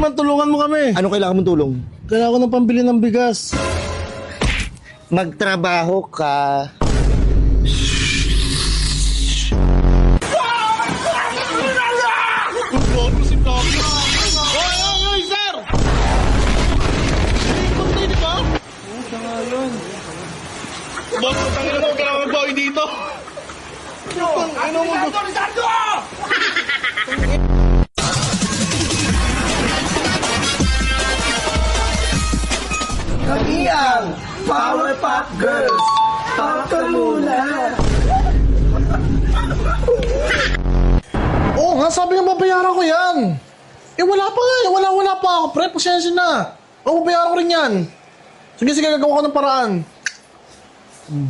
Superman, tulungan mo kami. Ano kailangan mong tulong? Kailangan ko ng pambili ng bigas. Magtrabaho ka. Oy, sir! Punta dito ba? Oo, siya nga yun. Boss, tangin mo, kailangan magbawi dito. Ano mo? Rizardo! Kami ang Powerpuff Girls. Paka muna. Oo nga, sabi nga babayaran ko yan. Eh wala pa nga, wala pa ako, pre. Pasensya na. Oo, babayaran ko rin yan. Sige, gagawa ko ng paraan.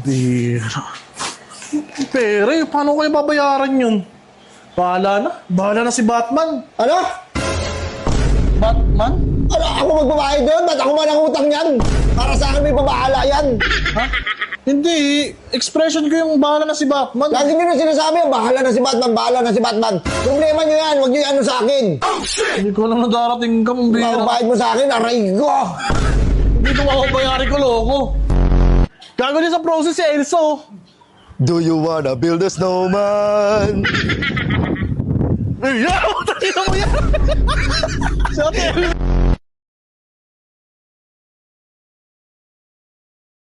Bira. Pere, paano ko yung babayaran yun? Bahala na si Batman. Ano? Batman? Ano? Ako magbabayad doon? Ba't ako manangutang yan? Para sa akin may pabahala yan. Ha? Hindi, expression ko yung bahala na si Batman. Lagi nyo na sinasabi, bahala na si Batman, bahala na si Batman. Problema nyo yan, huwag nyo yan ano sa akin. Hindi ko alam na darating ka, Bira. Makabayad mo sa akin, aray ko. Hindi ko makabayari ko, loko. Gago din sa process si Elso. Do you wanna build a snowman? Ay, yaw! Tayo mo yan! Sa